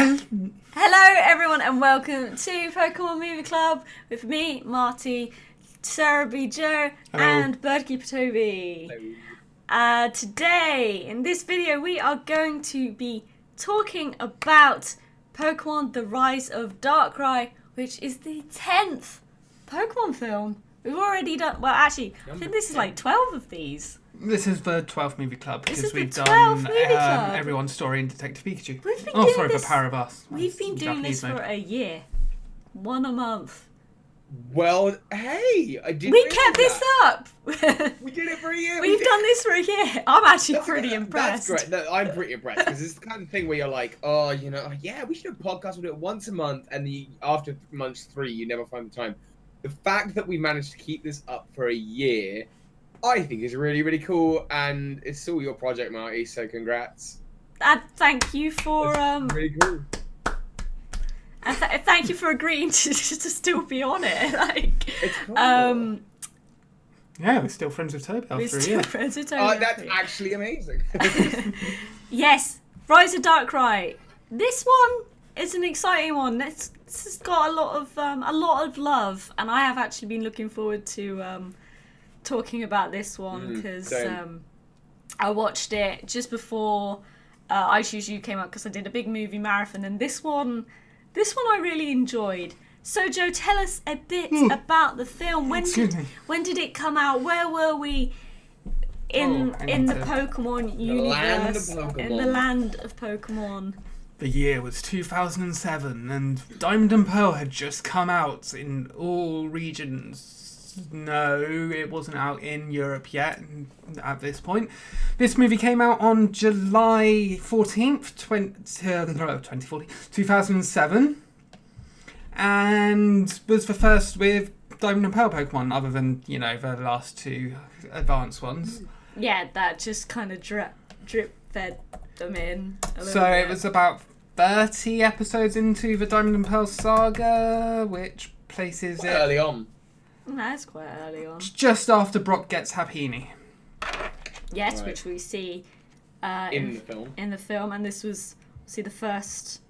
Hello everyone and welcome to Pokémon Movie Club with me, Marty, Sarah B. Joe and Birdkeeper Toby. Today, in this video, we are going to be talking about Pokémon The Rise of Darkrai, which is the 10th Pokémon film. We've already done, well actually, I think this is like 12 of these. This is the 12th movie club because we've done Everyone's Story and Detective Pikachu. We've been doing the Power of Us. We've been doing this for a year. One a month. Well, hey, I didn't. We kept this up. We did it for a year. We've done this for a year. I'm actually pretty impressed. That's great. No, I'm pretty impressed because it's the kind of thing where you're like, oh, you know, yeah, we should have a podcast. We'll do it once a month, and after month 3, you never find the time. The fact that we managed to keep this up for a year, I think is really, really cool, and it's all your project, Marty. So congrats. Thank you for really cool. And thank you for agreeing to still be on it. Like, it's cool. Yeah, we're still friends with Toby after a year. Friends with Toby. That's actually amazing. Yes, Rise of Darkrai. This one is an exciting one. This has got a lot of love, and I have actually been looking forward to talking about this one because I watched it just before I Choose You came out because I did a big movie marathon, and this one I really enjoyed. So Joe, tell us a bit about the film. When did it come out? Where were we in the Pokemon universe? In the land of Pokemon. The year was 2007 and Diamond and Pearl had just come out in all regions. No, it wasn't out in Europe yet at this point. This movie came out on July 14th, 2007. And was the first with Diamond and Pearl Pokemon, other than, the last 2 advanced ones. Yeah, that just kind of drip fed them in a little So bit. it was about 30 episodes into the Diamond and Pearl saga, which places it early on. That's quite early on. Just after Brock gets Happiny. Yes, Right. which we see In the film. In the film, and this was the first.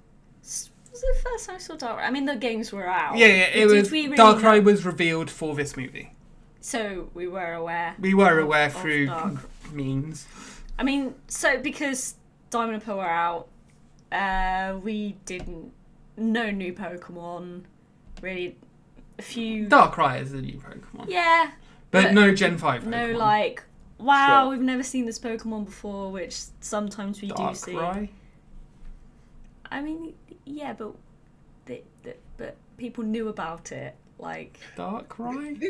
Was it the first time I saw Darkrai? I mean, the games were out. Yeah, it was. Darkrai was revealed for this movie. So we were aware. We were aware of through means. I mean, because Diamond and Pearl were out, we didn't know new Pokemon. Really, a few. Darkrai is a new Pokemon. Yeah. But no Gen 5 Pokemon. No, like, wow, we've never seen this Pokemon before, which sometimes we do see. Darkrai? I mean, yeah, but people knew about it, like. Darkrai?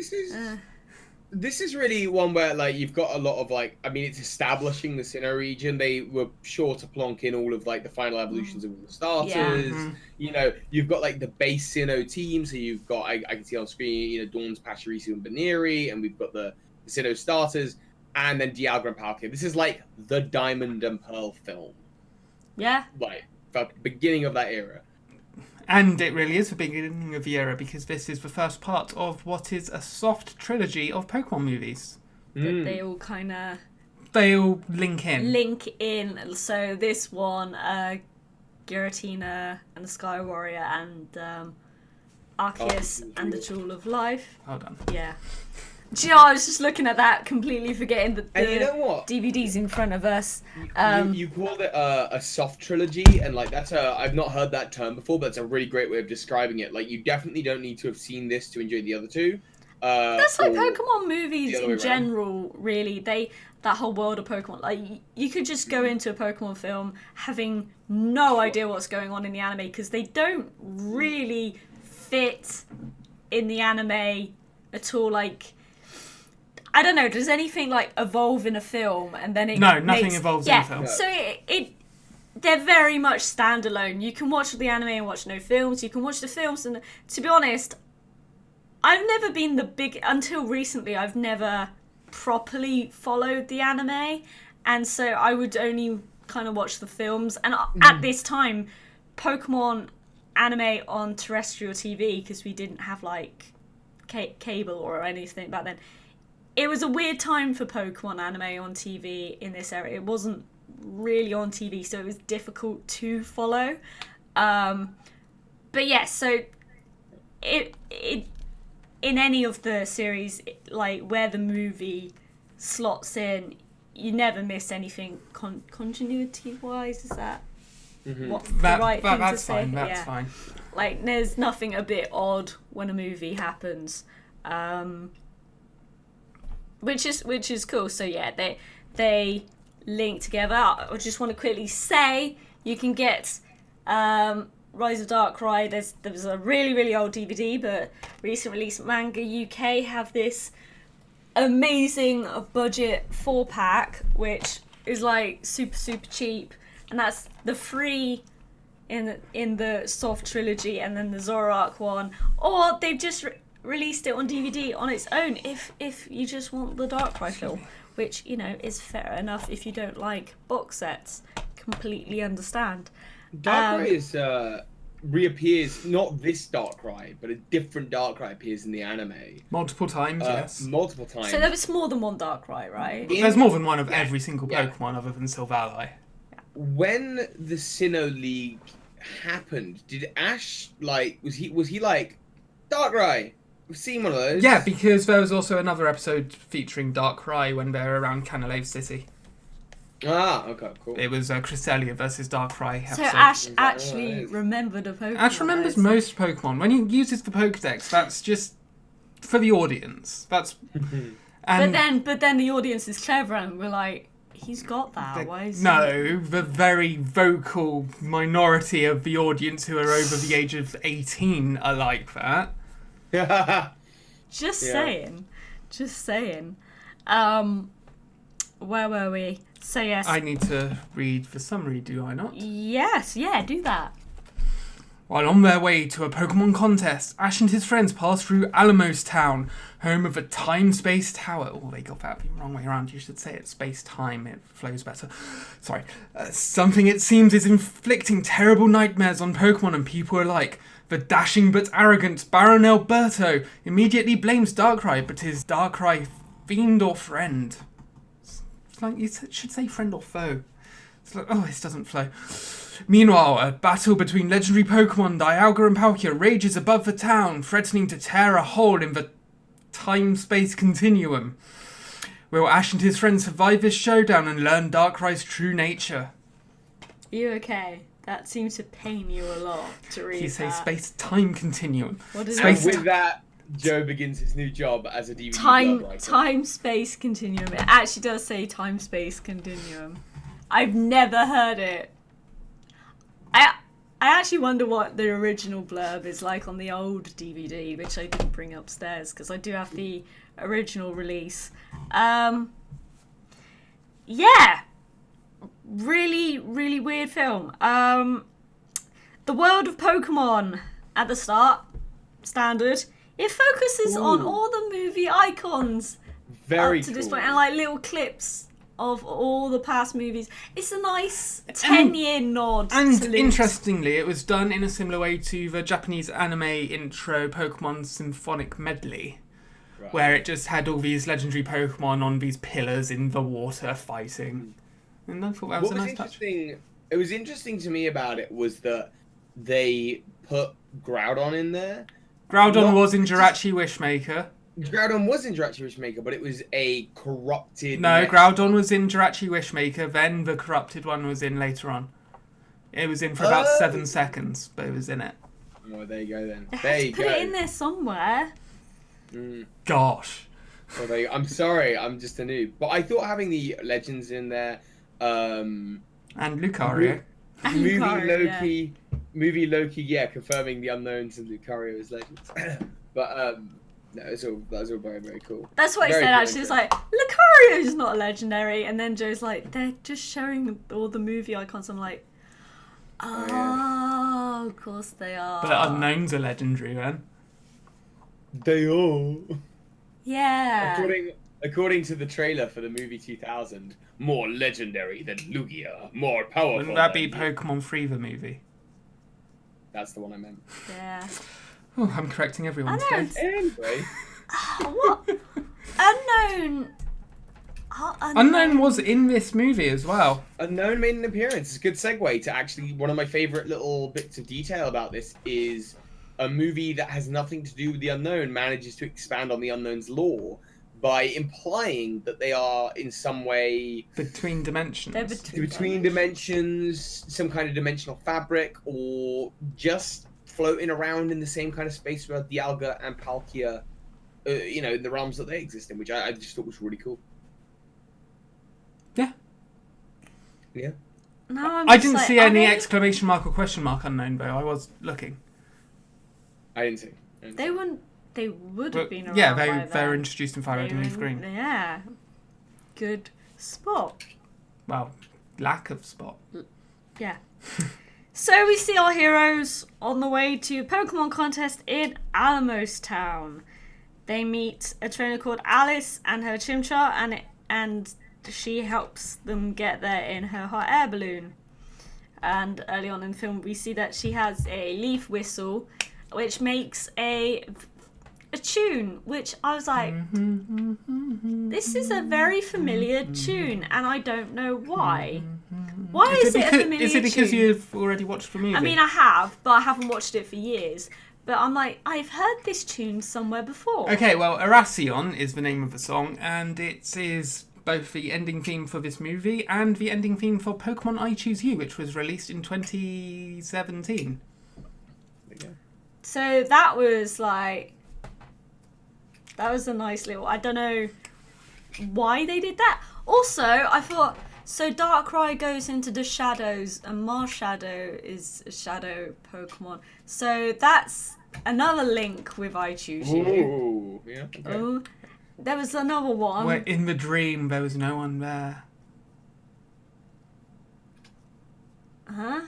This is really one where, like, you've got a lot of, like, I mean, it's establishing the Sinnoh region. They were sure to plonk in all of, like, the final evolutions of all the starters. Yeah. You know, you've got, like, the base Sinnoh team. So you've got, I can see on screen, Dawn's, Pachirisu, and Baneri. And we've got the Sinnoh starters. And then Dialga and Palkia. This is, like, the Diamond and Pearl film. Yeah. Like, the beginning of that era. And it really is the beginning of the era because this is the first part of what is a soft trilogy of Pokemon movies. That they all kind of... They all link in. So this one, Giratina and the Sky Warrior and Arceus and the Jewel of Life. Hold on. Yeah. Do you know, I was just looking at that, completely forgetting that And you know what? DVD's in front of us. You called it a soft trilogy, and like I've not heard that term before, but it's a really great way of describing it. Like, you definitely don't need to have seen this to enjoy the other two. That's like Pokemon movies in general, really. That whole world of Pokemon. Like, you could just go into a Pokemon film having no idea what's going on in the anime because they don't really fit in the anime at all. Like, I don't know, does anything like evolve in a film and then it nothing evolves in a film. So they're very much standalone. You can watch the anime and watch no films. You can watch the films, and to be honest, I've never been until recently, I've never properly followed the anime, and so I would only kind of watch the films. And at this time, Pokemon anime on terrestrial TV, because we didn't have like cable or anything back then, it was a weird time for Pokemon anime on TV in this era. It wasn't really on TV, so it was difficult to follow. But yeah, so it in any of the series, like where the movie slots in, you never miss anything continuity wise. Is that what the right thing to say? That's fine. Like there's nothing a bit odd when a movie happens, which is cool. So yeah, they link together. I just want to quickly say you can get Rise of Darkrai. There was a really, really old DVD, but recent release Manga UK have this amazing budget 4-pack, which is like super, super cheap, and that's the free in the soft trilogy, and then the Zoroark one, or they've just released it on DVD on its own if you just want the Darkrai film, which is fair enough if you don't like box sets. Completely understand. Darkrai reappears, not this Darkrai, but a different Darkrai appears in the anime. Multiple times, yes. Multiple times. So there was more than one Darkrai, right? There's more than one of every single Pokemon other than Silvally. When the Sinnoh League happened, did Ash was he like Darkrai? We've seen one of those. Yeah, because there was also another episode featuring Darkrai when they were around Canalave City. Ah, okay, cool. It was Cresselia versus Darkrai episode. So Ash actually remembered a Pokemon. Ash remembers most Pokemon. When he uses the Pokedex, that's just for the audience. That's but then the audience is clever and we're like, he's got that. Why is no, the very vocal minority of the audience who are over the age of 18 are like that. Just saying. Where were we? So yes. I need to read the summary, do I not? Yes, yeah, do that. While on their way to a Pokemon contest, Ash and his friends pass through Alamos Town, home of a time-space tower. Oh, they got that the wrong way around. You should say it's space-time. It flows better. Sorry. Something it seems is inflicting terrible nightmares on Pokemon and people alike. The dashing but arrogant Baron Alberto immediately blames Darkrai, but is Darkrai fiend or friend? It's like you should say friend or foe. It's like, oh, this doesn't flow. Meanwhile, a battle between legendary Pokemon Dialga and Palkia rages above the town, threatening to tear a hole in the time-space continuum. Will Ash and his friends survive this showdown and learn Darkrai's true nature? You okay? That seems to pain you a lot to read. You say space-time continuum. What is and with that, Joe begins his new job as a DVD time-space continuum. It actually does say time-space continuum. I've never heard it. I actually wonder what the original blurb is like on the old DVD, which I didn't bring upstairs because I do have the original release. Yeah. Really, really weird film. The world of Pokemon at the start, standard. It focuses on all the movie icons Very up to this cool. point, and like little clips of all the past movies. It's a nice 10-year nod. And interestingly, it was done in a similar way to the Japanese anime intro Pokemon Symphonic Medley, where it just had all these legendary Pokemon on these pillars in the water fighting. And I thought that was a nice touch. It was interesting to me about it was that they put Groudon in there. Groudon was in Jirachi Wishmaker. Groudon was in Jirachi Wishmaker, but it was a corrupted... No, Groudon was in Jirachi Wishmaker, then the corrupted one was in later on. It was in for about 7 seconds, but it was in it. Oh, there you go then. There you go. Put it in there somewhere. Gosh. Well, there you go. I'm sorry, I'm just a noob. But I thought having the legends in there... and Lucario. Movie Loki, yeah, confirming the unknowns and Lucario as legends. But, no, that was all very, very cool. That's what he said, actually. It's like, Lucario's not a legendary. And then Joe's like, they're just showing all the movie icons. I'm like, oh, of course they are. But unknowns are legendary, then. They are. Yeah. According to the trailer for the movie 2000, more legendary than Lugia, more powerful. Wouldn't that be Pokemon 3, the movie? That's the one I meant. Yeah. Oh, I'm correcting everyone today. Anyway. What? Unknown Unknown was in this movie as well. Unknown made an appearance. It's a good segue to actually one of my favorite little bits of detail about this is a movie that has nothing to do with the Unknown manages to expand on the Unknown's lore by implying that they are in some way Between dimensions. They're between dimensions, some kind of dimensional fabric, or just floating around in the same kind of space where Dialga and Palkia, in the realms that they exist in, which I just thought was really cool. Yeah. Yeah. No, I didn't see any exclamation mark or question mark Unknown, though. I was looking. I didn't see. They would have been around. Yeah, by they were then. introduced in Fire Red and Leaf Green. Yeah. Good spot. Well, lack of spot. Yeah. So we see our heroes on the way to a Pokemon contest in Alamos Town. They meet a trainer called Alice and her Chimchar, and she helps them get there in her hot air balloon. And early on in the film, we see that she has a leaf whistle, which makes a tune, which I was like, this is a very familiar tune, and I don't know why. Why is it a familiar tune? Is it because you've already watched the movie? I mean, I have, but I haven't watched it for years. But I'm like, I've heard this tune somewhere before. Okay, well, Erasion is the name of the song, and it is both the ending theme for this movie and the ending theme for Pokemon I Choose You, which was released in 2017. So that was like... That was a nice little... I don't know why they did that. Also, I thought... So Darkrai goes into the shadows, and Marshadow is a shadow Pokemon. So that's another link with I Choose You. Ooh, yeah. Okay. Oh, there was another one. Where in the dream there was no one there. Huh?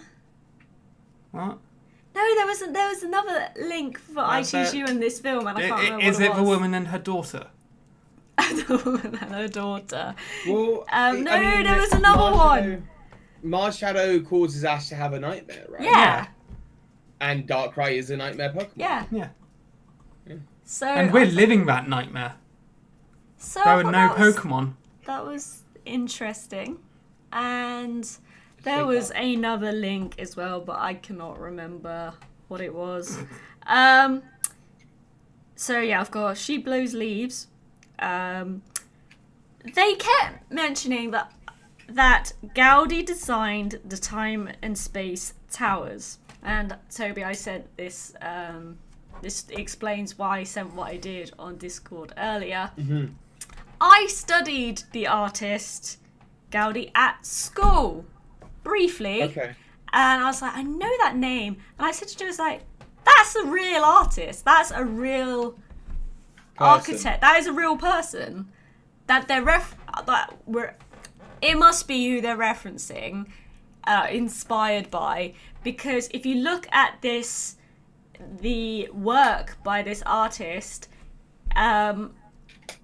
What? No, there was another link for I Choose You in this film, and I can't remember Is what it the woman and her daughter? The woman and her daughter. Well, there was another one. Marshadow causes Ash to have a nightmare, right? Yeah. And Darkrai is a nightmare Pokemon. Yeah. Yeah. So And we're living that nightmare. So There were no Pokemon. That was interesting. And there was another link as well, but I cannot remember what it was. So yeah, of course, she blows leaves. They kept mentioning that Gaudi designed the time and space towers. And Toby, I said this. This explains why I sent what I did on Discord earlier. Mm-hmm. I studied the artist Gaudi at school briefly. Okay. And I was like, I know that name. And I said to Joe, like, that's a real artist. That's a real architect. That is a real person. That it must be who they're referencing, inspired by. Because if you look at the work by this artist,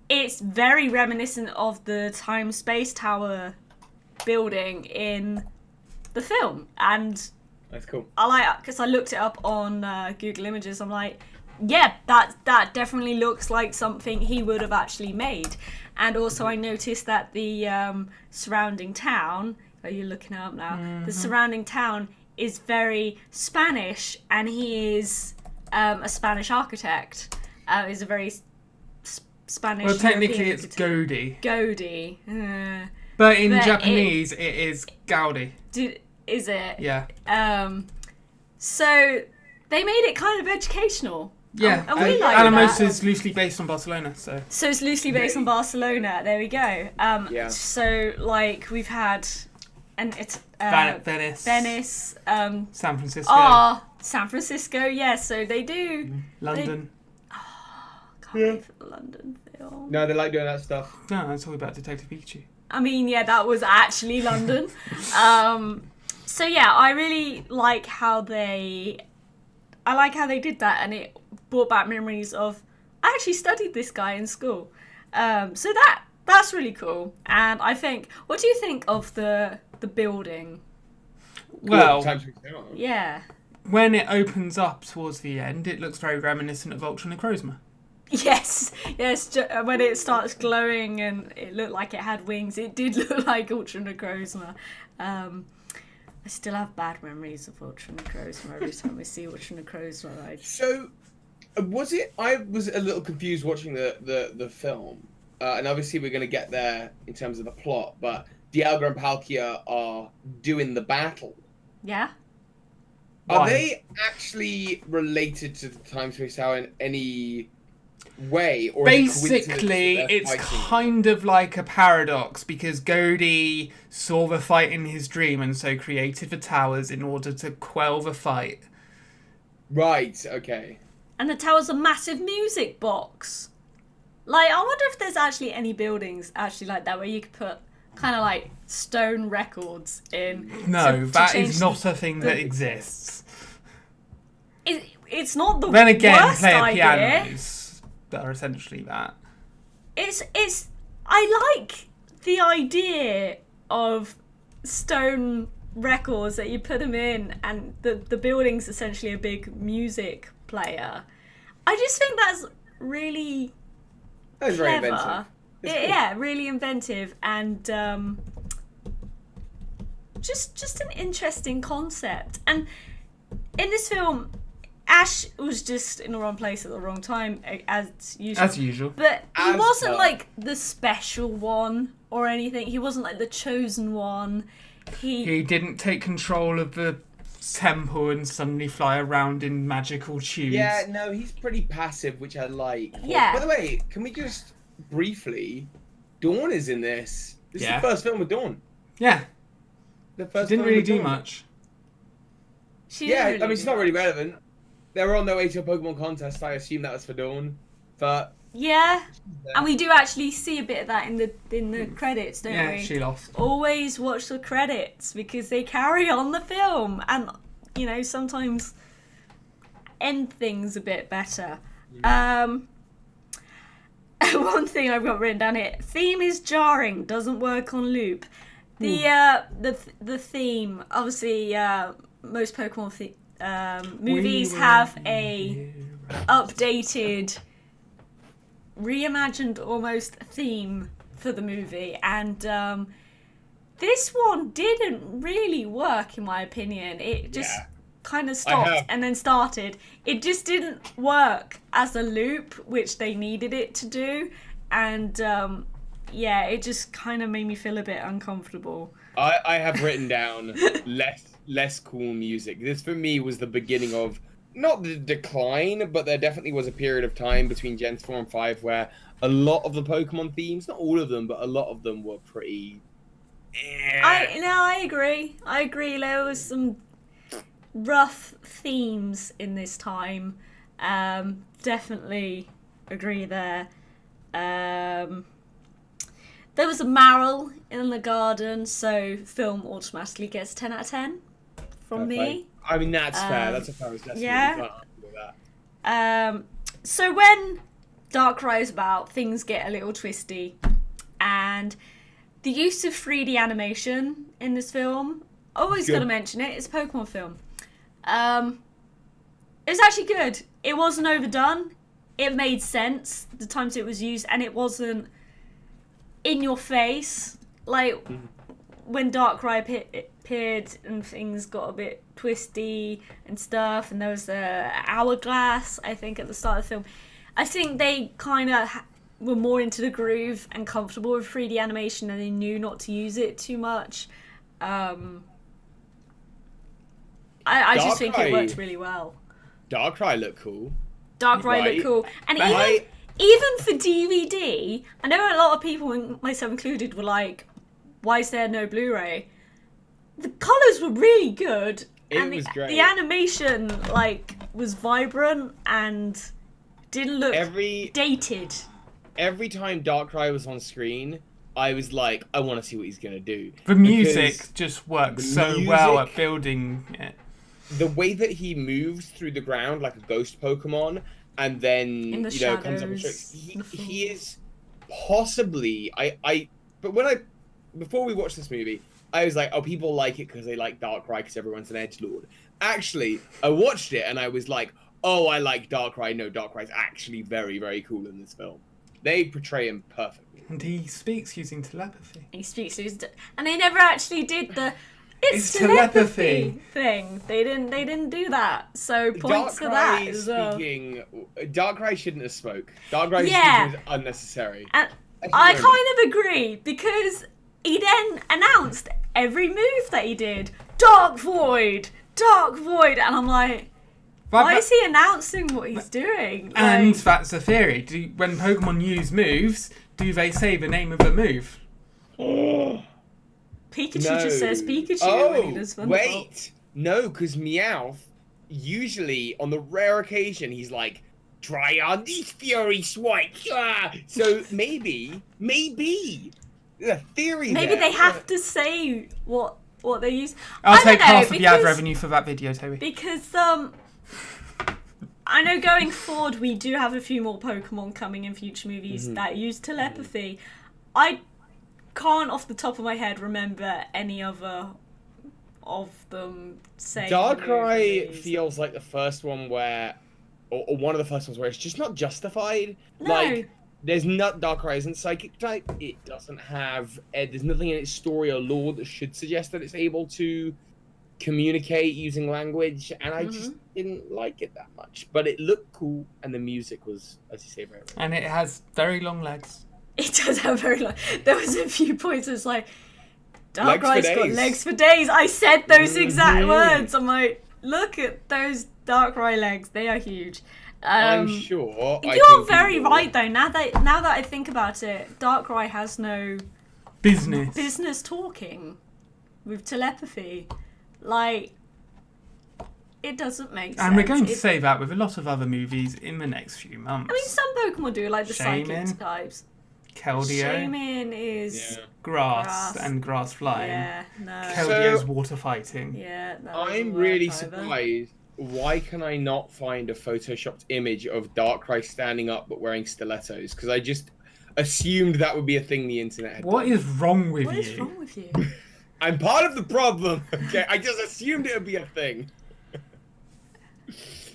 it's very reminiscent of the Time Space Tower building in the film. And That's cool. I like, because I looked it up on Google Images. I'm like, yeah, that definitely looks like something he would have actually made. And also I noticed that the surrounding town, are you looking it up now? Mm-hmm. The surrounding town is very Spanish, and he is a Spanish architect. Is a very Spanish. Well, technically European it's architect. Gaudi. But in Japanese, it is Gaudi. Is it? Yeah. So they made it kind of educational. Yeah, and we like Alamos that. is loosely based on Barcelona, so it's loosely based on Barcelona. There we go. Yeah. So like we've had, and it's Venice, San Francisco. San Francisco. Yeah. So they do. London. Can't wait for the London film. No, they like doing that stuff. No, I'm talking about Detective Pikachu. I mean, yeah, that was actually London. So yeah, I really like how they did that, and it brought back memories of I actually studied this guy in school. So that's really cool. And I think, what do you think of the building? Well, yeah. When it opens up towards the end, it looks very reminiscent of Ultra Necrozma. Yes, when it starts glowing and it looked like it had wings, it did look like Ultra Necrozma. I still have bad memories of Ultra Necrozma every time I see Ultra Necrozma. So, was it? I was a little confused watching the film, and obviously we're going to get there in terms of the plot. But Dialga and Palkia are doing the battle. Yeah. Are Why? they actually related to the Time Space Tower in any way? Or is it Basically, coincidence that they're it's fighting? kind of like a paradox because Godey saw the fight in his dream and so created the towers in order to quell the fight. Right. Okay. And the tower's a massive music box. Like, I wonder if there's actually any buildings actually like that where you could put kind of like stone records in. No, to that change is not a thing that the- exists. It's not the Then again, worst player idea. pianos that are essentially that. I like the idea of stone records that you put them in and the building's essentially a big music player. I just think that's really That was very clever. inventive. It's cool. Yeah, really inventive and just an interesting concept. And in this film, Ash was just in the wrong place at the wrong time, as usual. As usual. But he As wasn't per. like the special one or anything. He wasn't like the chosen one. He didn't take control of the temple and suddenly fly around in magical tubes. Yeah, no, he's pretty passive, which I like. Yeah. By the way, can we just briefly... Dawn is in this. This is Yeah. the first film with Dawn. Yeah, The first didn't film really with do Dawn. much. She Yeah, didn't I mean, it's do not really much. relevant. There were no ATO Pokemon contest. I assume that was for Dawn. But... Yeah, and we do actually see a bit of that in the credits, don't Yeah, we? she lost. Always watch the credits because they carry on the film and, you know, sometimes end things a bit better. One thing I've got written down here: theme is jarring, doesn't work on loop. The theme, obviously, most Pokemon movies have a updated, reimagined almost theme for the movie, and this one didn't really work in my opinion. It just Yeah. kind of have- stopped and then started. It just didn't work as a loop, which they needed it to do, and yeah, it just kind of made me feel a bit uncomfortable. I have written down less cool music. This for me was the beginning of not the decline, but there definitely was a period of time between Gens 4 and 5 where a lot of the Pokemon themes, not all of them, but a lot of them were pretty... I agree. I agree. There was some rough themes in this time. Definitely agree there. There was a Marill in the garden, so film automatically gets 10 out of 10 from me. I mean, that's fair. That's a fair assessment. yeah. You can't argue with that. So when Darkrai is about, things get a little twisty, and the use of 3D animation in this film, always Good. got to mention it. It's a Pokemon film. It was actually good. It wasn't overdone. It made sense the times it was used, and it wasn't in your face. Like when Darkrai appeared and things got a bit twisty and stuff, and there was a hourglass, I think, at the start of the film. I think they kind of were more into the groove and comfortable with 3D animation, and they knew not to use it too much. I just think it Darkrai- worked really well. Darkrai looked cool. Darkrai Right. looked cool, and Right. even for DVD, I know a lot of people, myself included, were like, "Why is there no Blu-ray?" The colours were really good, and was great. the animation was vibrant and didn't look dated. Every time Darkrai was on screen, I was like, I want to see what he's going to do. The music Because just works the so well music- at building it. the way that he moves through the ground like a ghost Pokemon, and then In the comes up with shadows, tricks. the fall. He is possibly But before we watched this movie, I was like, oh, people like it because they like Darkrai because everyone's an edgelord. Actually, I watched it and I was like, oh, I like Darkrai. No, Darkrai's actually very, very cool in this film. They portray him perfectly. And he speaks using telepathy. He speaks to his... And they never actually did the... It's telepathy thing. They didn't do that. So points for that as well. Darkrai shouldn't have spoke. Darkrai speaking is unnecessary. And I kind of agree, because he then announced every move that he did. Dark Void! And I'm like, why is he announcing what he's doing? And that's the theory. When Pokemon use moves, do they say the name of the move? Pikachu just says Pikachu when he does Thunderbolt. Wait! No, because Meowth, usually, on the rare occasion, he's like, try on these Fury Swipes! Ah! So maybe, the theory Maybe there. they have to say what they use. I'll take half of the ad revenue for that video, Toby. Because, I know going forward we do have a few more Pokemon coming in future movies that use telepathy. I can't off the top of my head remember any other of them saying. Darkrai feels like the first one where, or one of the first ones where it's just not justified. No. Like, there's not Darkrai isn't psychic type. It doesn't have. There's nothing in its story or lore that should suggest that it's able to communicate using language, and I just didn't like it that much. But it looked cool, and the music was, as you say, very. And it has very long legs. It does have very long. There was a few points. It's like Darkrai's got legs for days. I said those exact words. I'm like, look at those Darkrai legs. They are huge. I'm sure. You're very right though. Now that I think about it, Darkrai has no business talking with telepathy. Like, it doesn't make sense. And we're going to say that with a lot of other movies in the next few months. I mean, some Pokemon do, like the Shaman, psychic types. Keldeo. Shaman is grass and grass flying. Yeah, no. Keldeo's water fighting. Yeah, I'm really surprised. Why can I not find a photoshopped image of Darkrai standing up but wearing stilettos? Because I just assumed that would be a thing the internet had What done. is wrong with you? What is wrong with you? I'm part of the problem. Okay, I just assumed it would be a thing.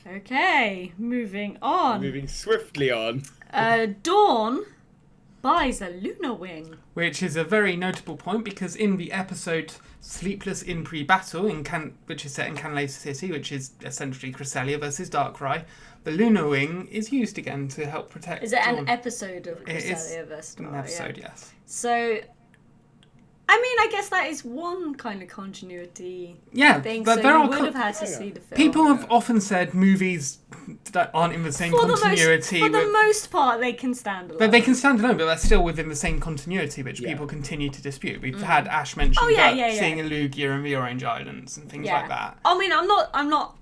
Okay, moving on. Moving swiftly on. Dawn buys a Lunar Wing. Which is a very notable point because in the episode Sleepless in Pre-Battle, which is set in Canalasa City, which is essentially Cresselia versus Darkrai, the Lunar Wing is used again to help protect Is it Dawn. an episode of Cresselia versus An Darkrai? episode, yes. So, I mean, I guess that is one kind of continuity thing, but so there you are would have had to see the film. People have often said movies that aren't in the same continuity. For the most part, they can stand alone. But they can stand alone, but they're still within the same continuity, which people continue to dispute. We've had Ash mention seeing a Lugia in the Orange Islands and things like that. I mean, I'm not.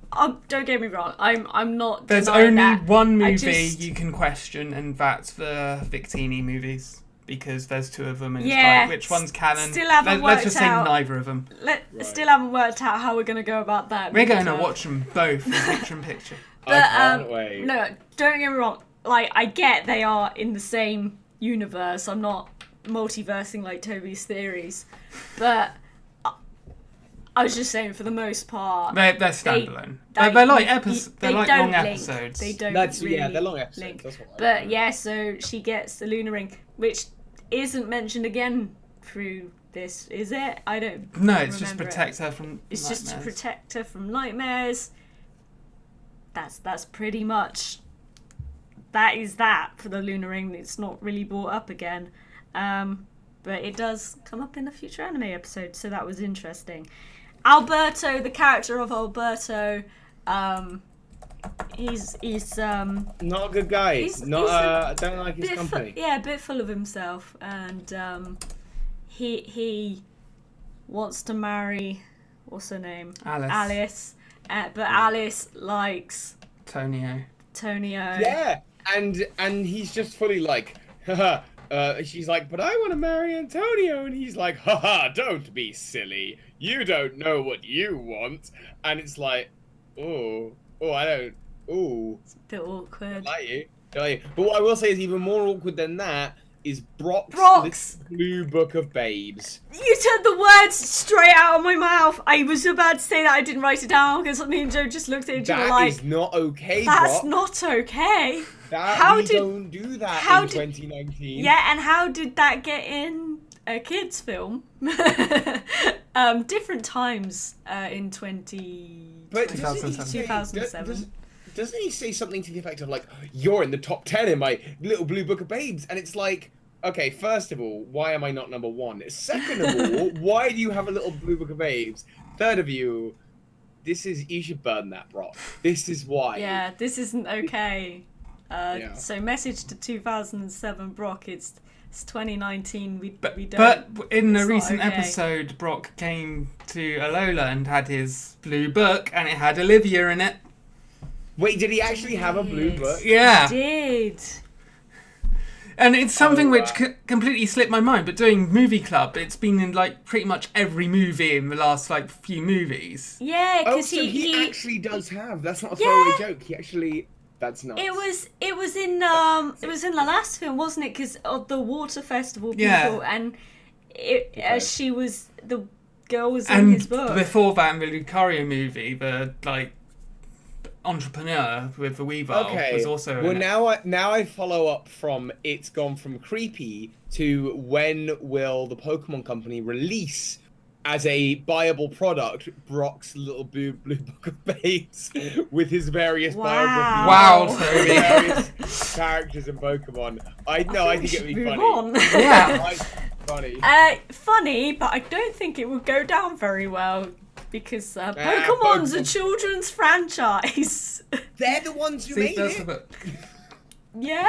Don't get me wrong. I'm not. There's denying only that. one movie you can question, and that's the Victini movies. Because there's two of them, and it's like, which one's canon? Still haven't Let's just worked out. say neither of them. Still haven't worked out how we're going to go about that. We're going to watch them both in picture in picture. But, I can't wait. No, don't get me wrong. Like, I get they are in the same universe. I'm not multiversing like Toby's theories. But I was just saying, for the most part... They're standalone. They're like long episodes. They don't they're long episodes. link. That's what But yeah, so she gets the Lunar Ring, which isn't mentioned again through this, is it? I don't No, it's just remember protect her from It's nightmares. just to protect her from nightmares. That's pretty much... That is that for the Lunar Ring. It's not really brought up again. But it does come up in a future anime episode, so that was interesting. Alberto, the character of Alberto, he's not a good guy. I don't like his company. a bit full of himself, and he wants to marry, what's her name? Alice. But Alice likes Tonio. Yeah, and he's just fully like, haha. She's like, but I want to marry Antonio, and he's like, haha, don't be silly. You don't know what you want. And it's like, I don't. it's a bit awkward. I like you. But what I will say is even more awkward than that, is Brock's Brock's. Blue Book of Babes. You took the words straight out of my mouth. I was about to say that I didn't write it down because me and Joe just looked at each other That like, is not okay, that's Brock. not okay. We don't do that in 2019. Yeah, and how did that get in a kids' film? Different times in 2007. Doesn't he say something to the effect of like, you're in the top 10 in my little Blue Book of Babes? And it's like, okay, first of all, why am I not number 1? Second of all, why do you have a little Blue Book of Babes? Third of you should burn that, Brock. This is why. Yeah, this isn't okay. So message to 2007 Brock, it's 2019, we don't. But in a it's not recent okay. episode, Brock came to Alola and had his blue book, and it had Olivia in it. Wait, did he actually have a blue book? Yeah. He did. And it's something which completely slipped my mind, but doing movie club, it's been in like pretty much every movie in the last like few movies. Yeah, because so he actually does have. That's not a throwaway joke. He actually. That's nice. It was in the last film, wasn't it? Because of the water festival people, and she was the girl was in his book. And before that, in the Lucario movie, the like entrepreneur with the Weavile was also. Well, in now I follow up from it's gone from creepy to when will the Pokemon Company release as a buyable product Brock's little blue book of babes with his various biographies. Wow, Toby. Various characters in Pokemon. I think it would be funny. On. Yeah. Funny. Funny, but I don't think it would go down very well because Pokemon's a children's franchise. They're the ones who made it. Yeah,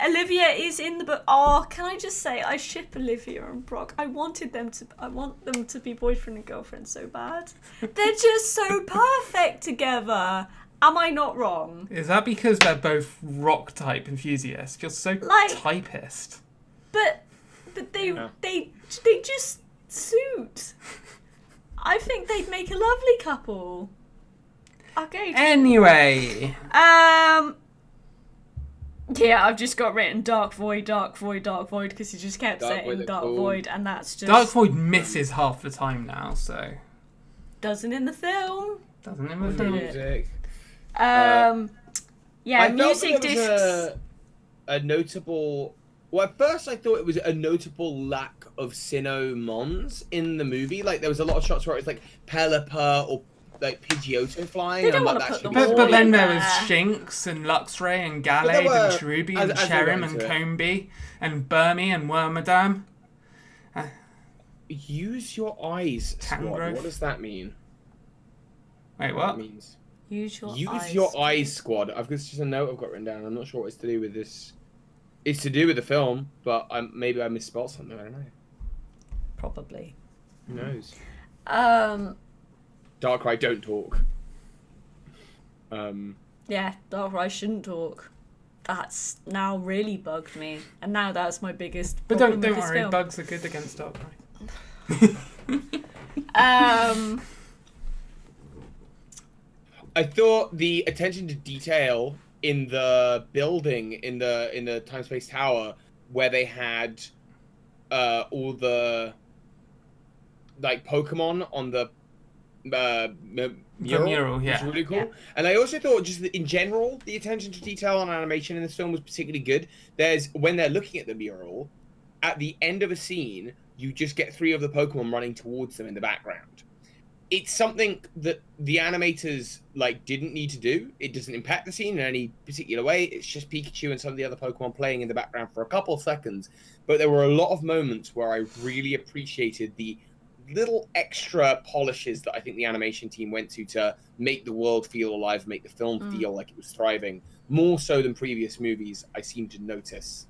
Olivia is in the book. Oh, can I just say I ship Olivia and Brock. I want them to be boyfriend and girlfriend so bad. They're just so perfect together. Am I not wrong? Is that because they're both rock type enthusiasts? You're so typist. But they just suit. I think they'd make a lovely couple. Okay. Anyway. Yeah, I've just got written Dark Void because he just kept saying Dark Void, and that's just... Dark Void misses half the time now, so... Doesn't in the film. Music. Music discs... A notable... Well, at first I thought it was a notable lack of Sinnoh Mons in the movie. Like, there was a lot of shots where it was like Pelipper or like Pidgeotto flying. They don't and want to put them But all then in there there. was Shinx and Luxray and Gallade and Cherubi and Cherim and Combee and Burmy and Wormadam. Use your eyes, squad. Tangrowth. What does that mean? Wait, what? That means Use your eyes, squad. I've just a note I've got written down. I'm not sure what it's to do with this. It's to do with the film, but maybe I misspelled something. I don't know. Probably. Who knows? Darkrai, don't talk. Yeah, Darkrai shouldn't talk. That's now really bugged me, and now that's my biggest. But problem don't with this worry, film. bugs are good against Darkrai. I thought the attention to detail in the building in the Time Space Tower where they had all the like Pokemon on the mural yeah. was really cool. Yeah. And I also thought just in general the attention to detail on animation in this film was particularly good. There's when they're looking at the mural, at the end of a scene, you just get 3 of the Pokemon running towards them in the background. It's something that the animators like didn't need to do. It doesn't impact the scene in any particular way. It's just Pikachu and some of the other Pokemon playing in the background for a couple of seconds. But there were a lot of moments where I really appreciated the little extra polishes that I think the animation team went to make the world feel alive, make the film feel like it was thriving. More so than previous movies, I seem to notice.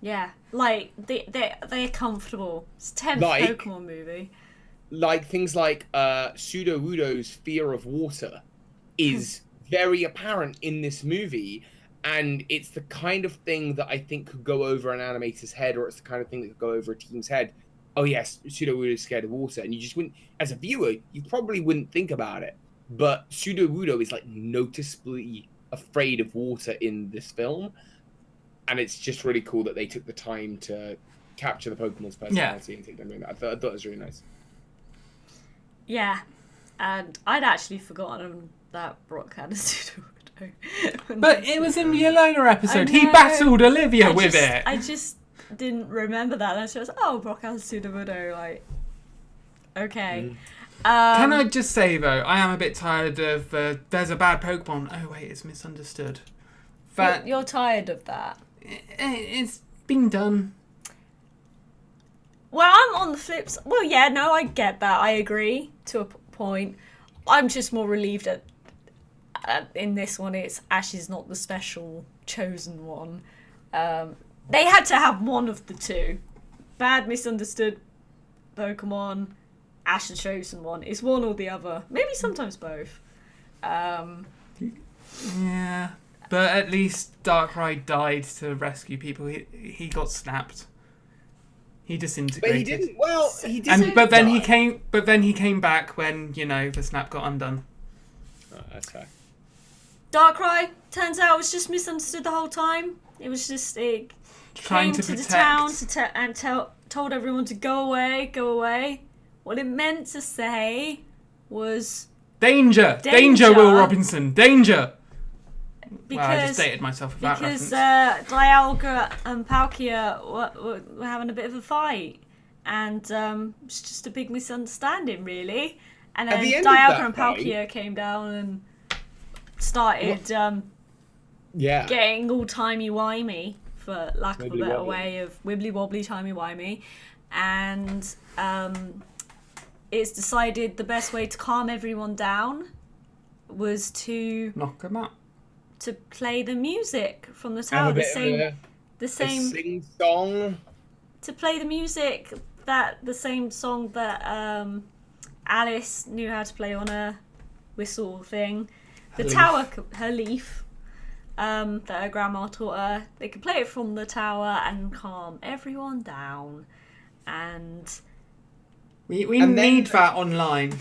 Yeah, like they're comfortable. It's 10th Pokemon movie. Like things like Sudowoodo's fear of water is very apparent in this movie, and it's the kind of thing that I think could go over an animator's head, or it's the kind of thing that could go over a team's head. Oh yes, Sudowoodo's scared of water, and you just wouldn't, as a viewer, you probably wouldn't think about it. But Sudowoodo is like noticeably afraid of water in this film, and it's just really cool that they took the time to capture the Pokemon's personality and take them doing that. I thought it was really nice. Yeah, and I'd actually forgotten that Brock had a pseudo. But it was in the Alola episode. He battled Olivia with it. I just didn't remember that. And so I was like, oh, Brock has a Sudowoodo. Like, okay. Can I just say, though, I am a bit tired of there's a bad Pokemon. Oh, wait, it's misunderstood. You're tired of that? It's been done. Well, I'm on the flips. Well, yeah, no, I get that. I agree to a point. I'm just more relieved at in this one, it's Ash is not the special chosen one. They had to have one of the two. Bad, misunderstood Pokemon, Ash the chosen one. It's one or the other. Maybe sometimes both. Yeah, but at least Darkrai died to rescue people. He got snapped. He disintegrated. But he didn't. Well, he didn't. But then he came. But then he came back when the snap got undone. Oh, that's fair. Darkrai, turns out, was just misunderstood the whole time. It was just Trying came to the town and told everyone to go away, go away. What it meant to say was danger, Will Robinson, danger. Because, wow, I just dated myself with that because reference. Dialga and Palkia were having a bit of a fight, and it's just a big misunderstanding, really. And then Dialga and Palkia came down and started getting all timey-wimey, for lack of a better way of wibbly-wobbly timey-wimey, and it's decided the best way to calm everyone down was to knock them out. To play the music from the tower, the same sing song. To play the music the same song that Alice knew how to play on a whistle thing. The tower, her leaf, that her grandma taught her. They could play it from the tower and calm everyone down. And we need that online.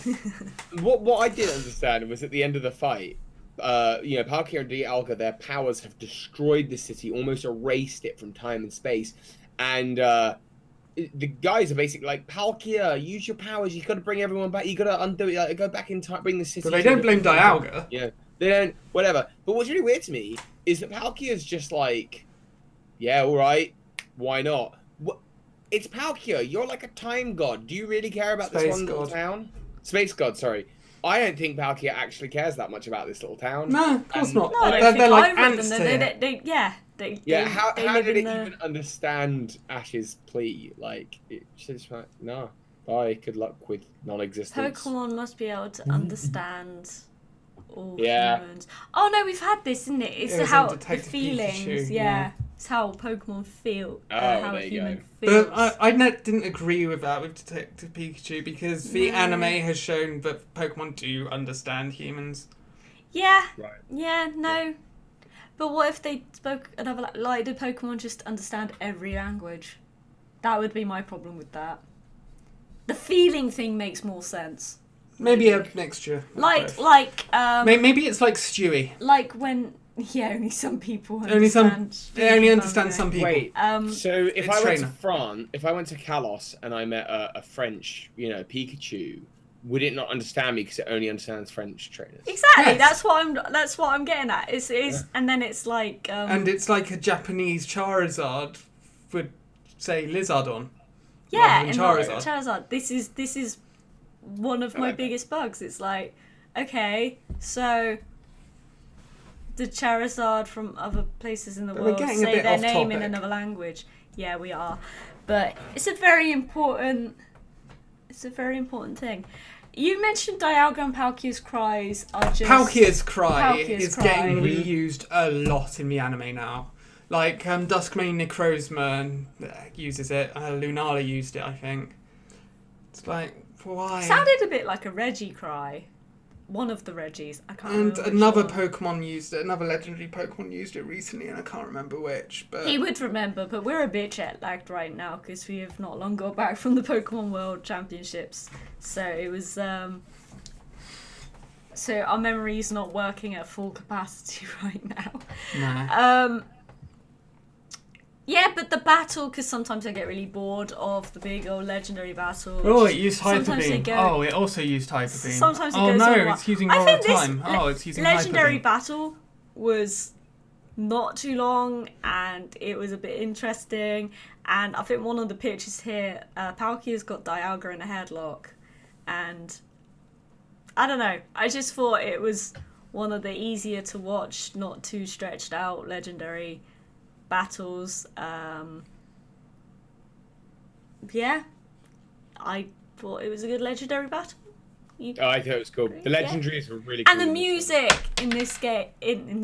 What I didn't understand was at the end of the fight, Palkia and Dialga, their powers have destroyed the city, almost erased it from time and space, and the guys are basically like, Palkia, use your powers. You got to bring everyone back. You got to undo it. Go back in time, bring the city. But they don't blame Dialga. Yeah, they don't. Whatever. But what's really weird to me is that Palkia's just like, yeah, all right, why not? It's Palkia. You're like a time god. Do you really care about this one little town? Space god. Sorry. I don't think Palkia actually cares that much about this little town. No, of course not. No, they're like ants to how did it even understand Ash's plea? Like, it's just like, no. Bye, good luck with non-existence. Pokemon must be able to understand all humans. Oh no, we've had this, isn't it? It's how the feelings. Pikachu, yeah. It's how Pokemon feel. How a human feels. But I didn't agree with that with Detective Pikachu because the anime has shown that Pokemon do understand humans. Yeah. Right. Yeah. No. But what if they spoke another like? Did Pokemon just understand every language? That would be my problem with that. The feeling thing makes more sense. Maybe a mixture. Maybe it's like Stewie. Like when only some people understand. They only understand some people. Wait. So if I went to France, if I went to Kalos and I met a French, Pikachu, would it not understand me because it only understands French trainers? Exactly. Yes. That's what I'm getting at. And then it's like. And it's like a Japanese Charizard would say Lizardon. Yeah, and Charizard. This is one of my biggest bugs. It's like, okay, so the Charizard from other places in the world say their name in another language. Yeah, we are, but it's a very important thing. You mentioned Dialga and Palkia's cries are just... Palkia's cry is getting reused a lot in the anime now. Like, Duskmane Necrozma uses it. Lunala used it, I think. It's like, why? Sounded a bit like a Reggie cry. One of the Reggies. I can't remember. And another Pokemon used it. Another legendary Pokemon used it recently, and I can't remember which. But he would remember, but we're a bit jet-lagged right now because we have not long got back from the Pokemon World Championships. So it was... So our memory is not working at full capacity right now. No. Yeah, but the battle, because sometimes I get really bored of the big old legendary battles. Oh, it used Hyper Sometimes they Beam. go- Oh, it also used Hyper Beam. Sometimes it oh goes no, on a while. it's using I Roll think of this Time. Oh, it's using legendary Hyper Beam. battle was not too long, and it was a bit interesting. And I think one of the pictures here, Palkia's got Dialga in a headlock, and I don't know. I just thought it was one of the easier to watch, not too stretched out legendary battles. Yeah, I thought it was a good legendary battle. I thought it was cool. The legendaries were really cool. And the music in this in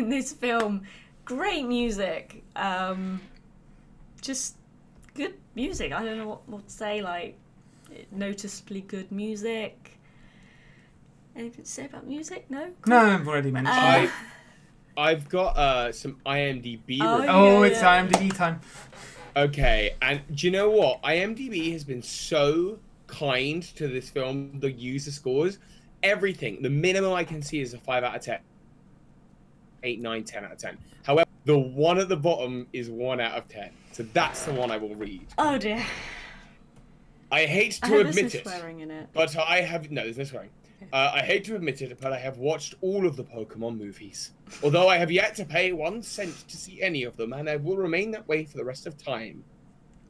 this film, great music. Just good music. I don't know what to say. Like, noticeably good music. Anything to say about music? No. No, I've already mentioned it. I've got some IMDb. Oh, it's IMDb time. Okay, and do you know what? IMDb has been so kind to this film. The user scores, everything. The minimum I can see is a 5 out of 10. 8, 9, 10 out of 10. However, the one at the bottom is 1 out of 10. So that's the one I will read. Oh dear. I hate to admit there's it, no swearing in it. but I have... No, there's no swearing. I hate to admit it, but I have watched all of the Pokemon movies. Although I have yet to pay 1 cent to see any of them, and I will remain that way for the rest of time.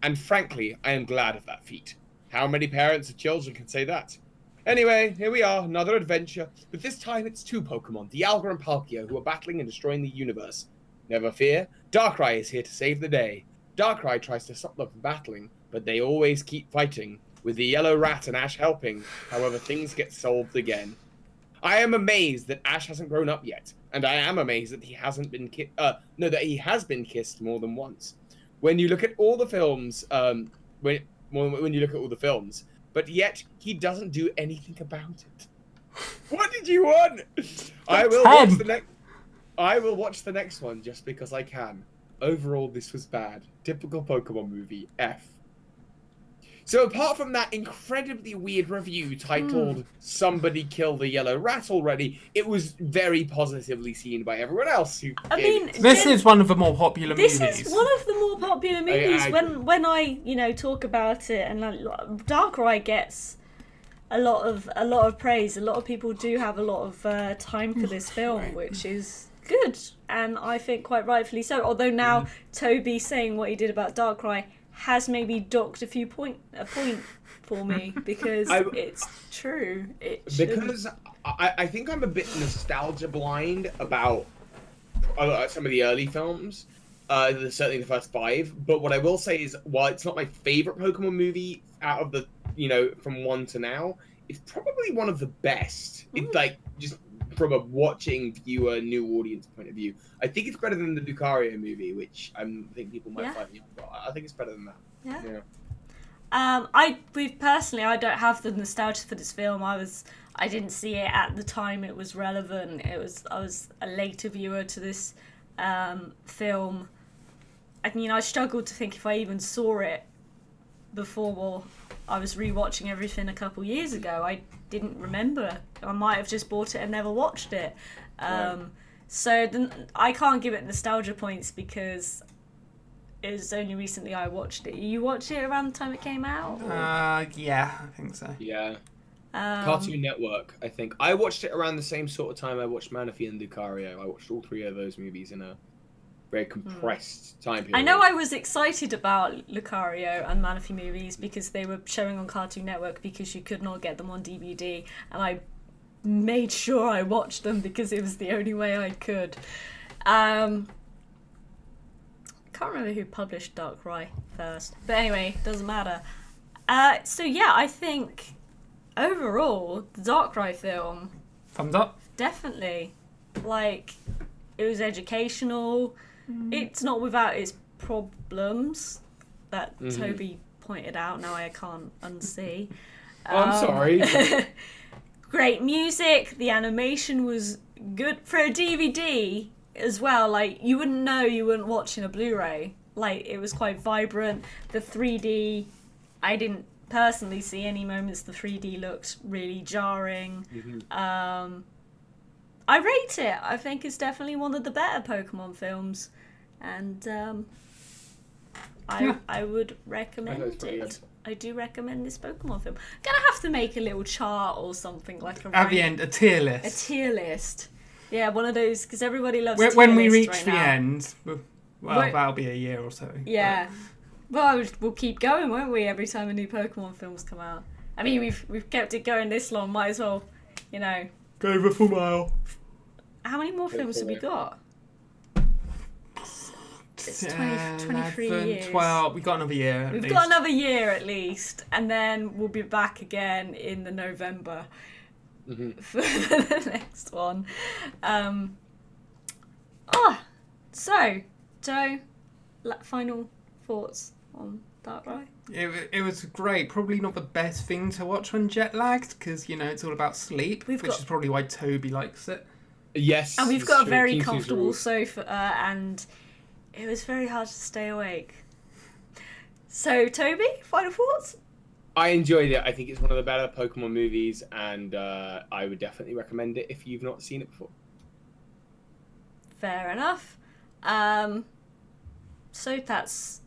And frankly, I am glad of that feat. How many parents of children can say that? Anyway, here we are, another adventure. But this time it's 2 Pokemon, Dialga and Palkia, who are battling and destroying the universe. Never fear, Darkrai is here to save the day. Darkrai tries to stop them from battling, but they always keep fighting, with the yellow rat and Ash helping. However, things get solved again. I am amazed that Ash hasn't grown up yet, and I am amazed that he hasn't been that he has been kissed more than once. When you look at all the films, when you look at all the films, but yet he doesn't do anything about it. What did you want? I will watch the next one just because I can. Overall, this was bad. Typical Pokemon movie. F. So apart from that incredibly weird review titled "Somebody Kill the Yellow Rat Already," it was very positively seen by everyone else. This is one of the more popular movies. This is one of the more popular movies. When I talk about it, and Darkrai gets a lot of praise. A lot of people do have a lot of time for this film, which is good, and I think quite rightfully so. Although now Toby saying what he did about Darkrai has maybe docked a point for me, because it's true. Because I think I'm a bit nostalgia blind about some of the early films, certainly the first 5. But what I will say is, while it's not my favorite Pokemon movie out of the from 1 to now, it's probably one of the best. It's like just from a watching viewer, new audience point of view. I think it's better than the Lucario movie, which I think people might find me on, but I think it's better than that. Yeah. I don't have the nostalgia for this film. I didn't see it at the time it was relevant. I was a later viewer to this film. I mean, I struggled to think if I even saw it before I was rewatching everything a couple years ago. I didn't remember. I might have just bought it and never watched it. So I can't give it nostalgia points because it was only recently I watched it. You watched it around the time it came out? Yeah, I think so. Yeah. Cartoon Network, I think. I watched it around the same sort of time I watched Manaphy and Lucario. I watched all 3 of those movies in a very compressed time period. I know I was excited about Lucario and Manaphy movies because they were showing on Cartoon Network because you could not get them on DVD, and I made sure I watched them because it was the only way I could. I can't remember who published Darkrai first, but anyway, doesn't matter. So yeah, I think overall the Darkrai film, thumbs up. Definitely, like, it was educational. It's not without its problems that Toby pointed out. Now I can't unsee. I'm sorry. Great music. The animation was good for a DVD as well. Like, you wouldn't know you weren't watching a Blu-ray. Like, it was quite vibrant. The 3D, I didn't personally see any moments the 3D looked really jarring. I rate it. I think it's definitely one of the better Pokemon films. and Yeah. I would recommend it's pretty it. good. I do recommend this Pokemon film. Gonna have to make a little chart or something like a At the rank- end, a tier a list. tier list. Yeah, one of those because everybody loves. Tier When we lists reach right the now. end, well, Wait. that'll be a year or so. Yeah. Well, we'll keep going, won't we? Every time a new Pokemon films come out. I mean, we've kept it going this long. Might as well, you know. Go the full mile. How many more films have we got? It's 23 years. 12. We've got another year. at We've least. got another year at least, and then we'll be back again in the November for the next one. So, Joe, final thoughts on Darkrai? It was great. Probably not the best thing to watch when jet lagged because, you know, it's all about sleep, which is probably why Toby likes it. Yes. And we've it's got a true. very King's comfortable rules. sofa, and it was very hard to stay awake. So, Toby, final thoughts? I enjoyed it. I think it's one of the better Pokemon movies, and I would definitely recommend it if you've not seen it before. Fair enough. So that's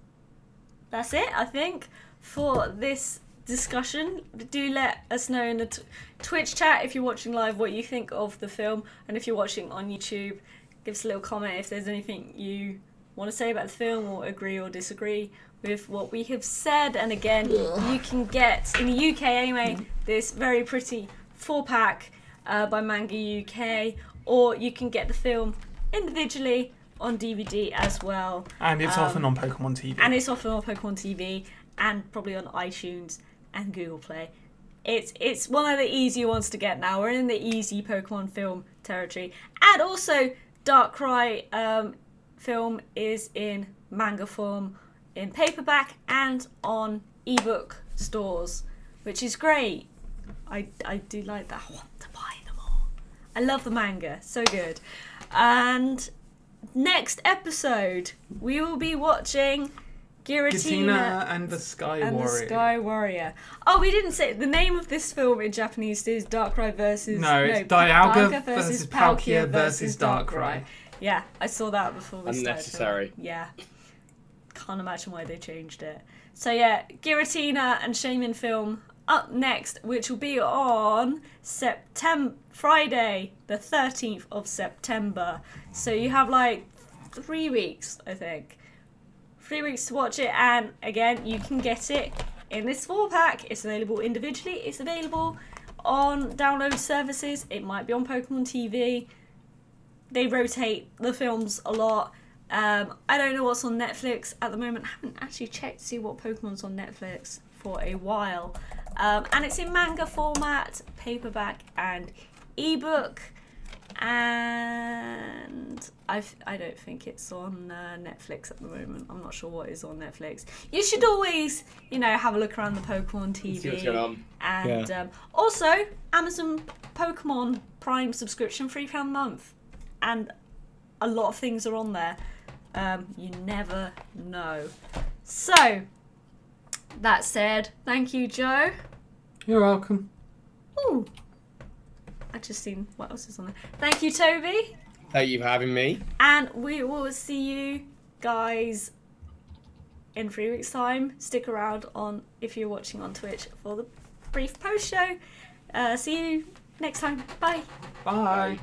it, I think, for this discussion. Do let us know in the Twitch chat if you're watching live what you think of the film, and if you're watching on YouTube, give us a little comment if there's anything you want to say about the film or agree or disagree with what we have said. And again, you can get, in the UK anyway, this very pretty 4-pack by Manga UK, or you can get the film individually on DVD as well. And it's often on Pokemon TV. And it's often on Pokemon TV and probably on iTunes and Google Play. It's one of the easier ones to get now. We're in the easy Pokemon film territory. And also, Darkrai film is in manga form, in paperback, and on ebook stores, which is great. I do like that. I want to buy them all. I love the manga. So good. And next episode, we will be watching Giratina and the Sky and Warrior. the Sky Warrior. Oh, we didn't say the name of this film in Japanese is Darkrai versus... It's Dialga versus Palkia versus Darkrai. Yeah, I saw that before we started. Unnecessary. Yeah. Can't imagine why they changed it. So yeah, Giratina and Shaman film up next, which will be on Friday, the 13th of September. So you have like 3 weeks, I think. 3 weeks to watch it, and again, you can get it in this 4-pack. It's available individually. It's available on download services. It might be on Pokemon TV. They rotate the films a lot. I don't know what's on Netflix at the moment. I haven't actually checked to see what Pokemon's on Netflix for a while. And it's in manga format, paperback and ebook. And I don't think it's on Netflix at the moment. I'm not sure what is on Netflix. You should always, have a look around the Pokemon TV. See what's going on. And also, Amazon Pokemon Prime subscription, £3 a month. And a lot of things are on there. You never know. So, that said, thank you, Joe. You're welcome. Ooh. I just seen what else is on there. Thank you, Toby. Thank you for having me. And we will see you guys in 3 weeks' time. Stick around if you're watching on Twitch for the brief post show. See you next time. Bye. Bye. Bye.